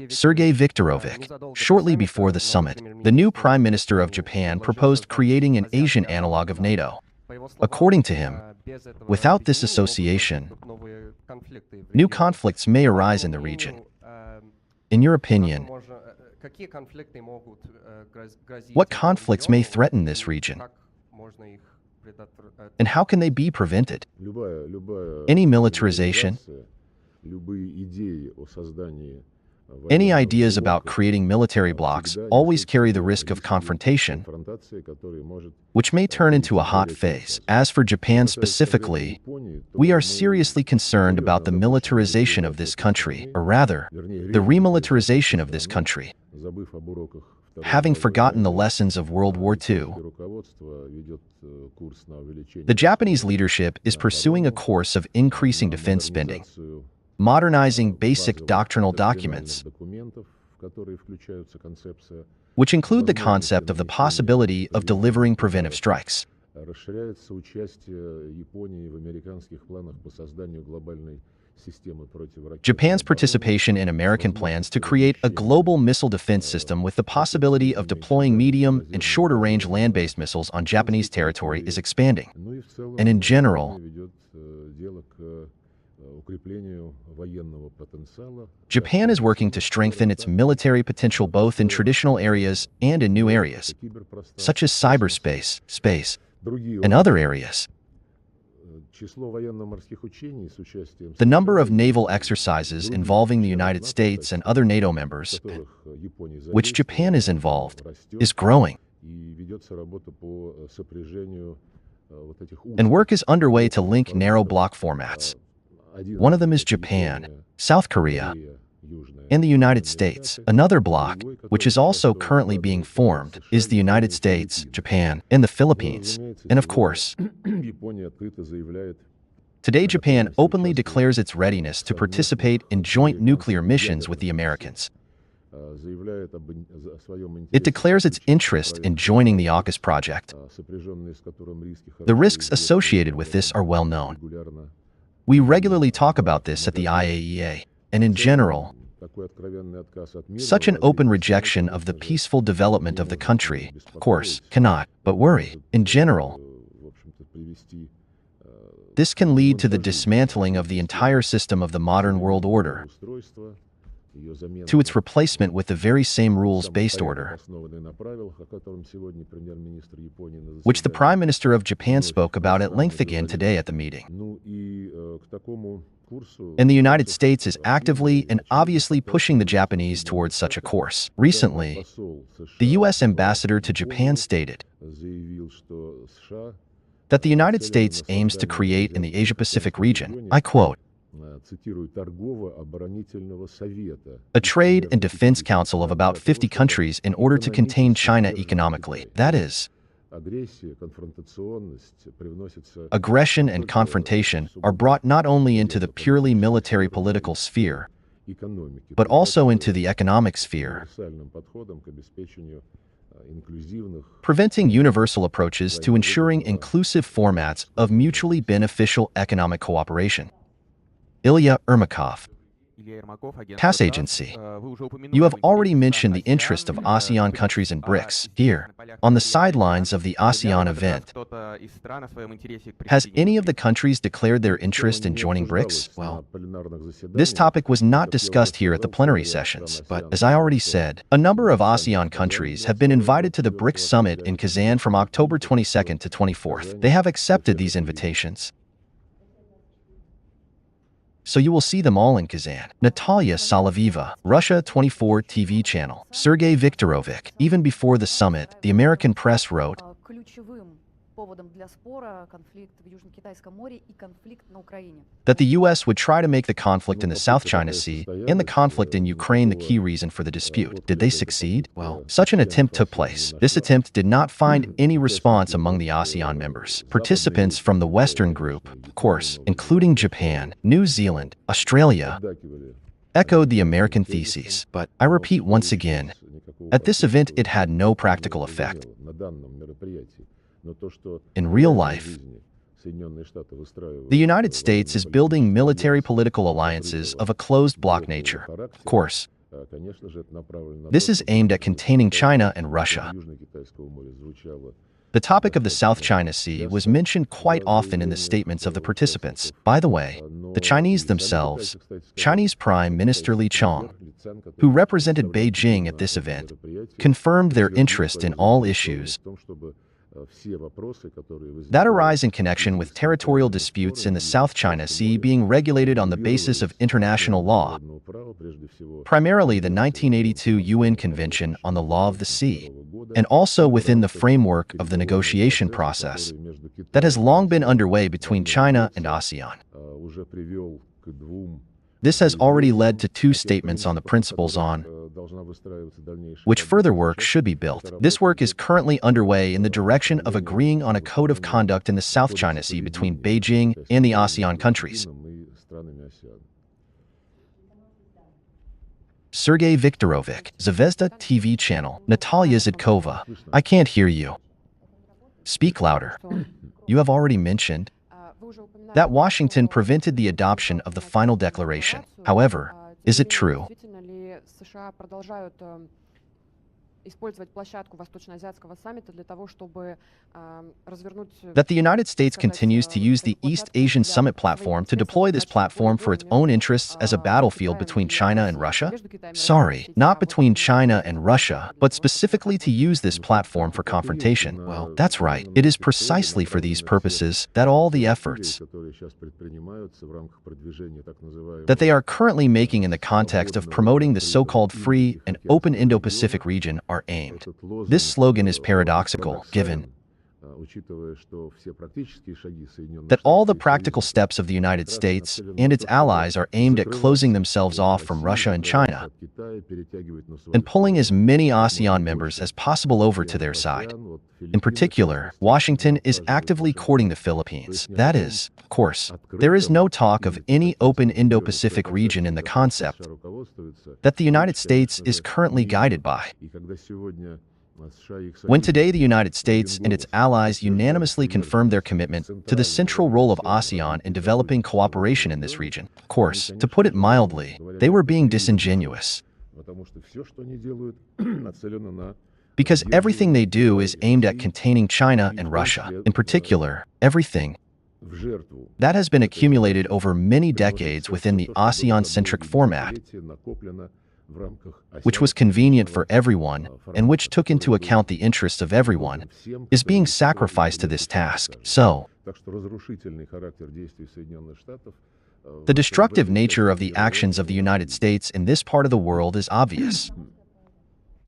Sergey Lavrov. Shortly before the summit, the new Prime Minister of Japan proposed creating an Asian analog of NATO. According to him, without this association, new conflicts may arise in the region. In your opinion, what conflicts may threaten this region? And how can they be prevented? Any militarization? Any ideas about creating military blocs always carry the risk of confrontation, which may turn into a hot phase. As for Japan specifically, we are seriously concerned about the militarization of this country, or rather, the remilitarization of this country. Having forgotten the lessons of World War II, the Japanese leadership is pursuing a course of increasing defense spending, modernizing basic doctrinal documents, which include the concept of the possibility of delivering preventive strikes. Japan's participation in American plans to create a global missile defense system with the possibility of deploying medium and shorter-range land-based missiles on Japanese territory is expanding. And in general, Japan is working to strengthen its military potential both in traditional areas and in new areas, such as cyberspace, space, and other areas. The number of naval exercises involving the United States and other NATO members, which Japan is involved, is growing. And work is underway to link narrow block formats. One of them is Japan, South Korea, and the United States. Another bloc, which is also currently being formed, is the United States, Japan, and the Philippines. And of course, today Japan openly declares its readiness to participate in joint nuclear missions with the Americans. It declares its interest in joining the AUKUS project. The risks associated with this are well known. We regularly talk about this at the IAEA, and in general, such an open rejection of the peaceful development of the country, of course, cannot but worry. In general, this can lead to the dismantling of the entire system of the modern world order, to its replacement with the very same rules-based order, which the Prime Minister of Japan spoke about at length again today at the meeting. And the United States is actively and obviously pushing the Japanese towards such a course. Recently, the U.S. ambassador to Japan stated that the United States aims to create in the Asia-Pacific region, I quote, a trade and defense council of about 50 countries in order to contain China economically. That is, aggression and confrontation are brought not only into the purely military political sphere, but also into the economic sphere, preventing universal approaches to ensuring inclusive formats of mutually beneficial economic cooperation. Ilya Ermakov, TASS Agency. You have already mentioned the interest of ASEAN countries in BRICS. Here, on the sidelines of the ASEAN event, has any of the countries declared their interest in joining BRICS? Well, this topic was not discussed here at the plenary sessions, but, as I already said, a number of ASEAN countries have been invited to the BRICS summit in Kazan from October 22nd to 24th. They have accepted these invitations, so you will see them all in Kazan. Natalia Solovyeva, Russia 24 TV channel. Sergey Lavrov. Even before the summit, the American press wrote that the U.S. would try to make the conflict in the South China Sea and the conflict in Ukraine the key reason for the dispute. Did they succeed? Well, such an attempt took place. This attempt did not find any response among the ASEAN members. Participants from the Western group, of course, including Japan, New Zealand, Australia, echoed the American theses. But I repeat once again, at this event it had no practical effect. In real life, the United States is building military political alliances of a closed bloc nature. Of course, This is aimed at containing China and Russia. The topic of the South China Sea was mentioned quite often in the statements of the participants. By the way, the Chinese themselves, Chinese Prime Minister Li Qiang, who represented Beijing at this event, confirmed their interest in all issues that arise in connection with territorial disputes in the South China Sea being regulated on the basis of international law, primarily the 1982 UN Convention on the Law of the Sea, and also within the framework of the negotiation process that has long been underway between China and ASEAN. This has already led to 2 statements on the principles on which further work should be built. This work is currently underway in the direction of agreeing on a code of conduct in the South China Sea between Beijing and the ASEAN countries. Sergey Viktorovich, Zvezda TV channel, Natalia Zidkova. I can't hear you. Speak louder. You have already mentioned that Washington prevented the adoption of the final declaration. However, is it true that the United States continues to use the East Asian Summit platform to deploy this platform for its own interests as a battlefield between China and Russia? Sorry, not between China and Russia, but specifically to use this platform for confrontation. Well, that's right. It is precisely for these purposes that all the efforts that they are currently making in the context of promoting the so-called free and open Indo-Pacific region are aimed. This slogan is paradoxical, given that all the practical steps of the United States and its allies are aimed at closing themselves off from Russia and China and pulling as many ASEAN members as possible over to their side. In particular, Washington is actively courting the Philippines. That is, of course, there is no talk of any open Indo-Pacific region in the concept that the United States is currently guided by. When today the United States and its allies unanimously confirmed their commitment to the central role of ASEAN in developing cooperation in this region, of course, to put it mildly, they were being disingenuous, because everything they do is aimed at containing China and Russia. In particular, everything that has been accumulated over many decades within the ASEAN-centric format, which was convenient for everyone and which took into account the interests of everyone, is being sacrificed to this task. So, the destructive nature of the actions of the United States in this part of the world is obvious.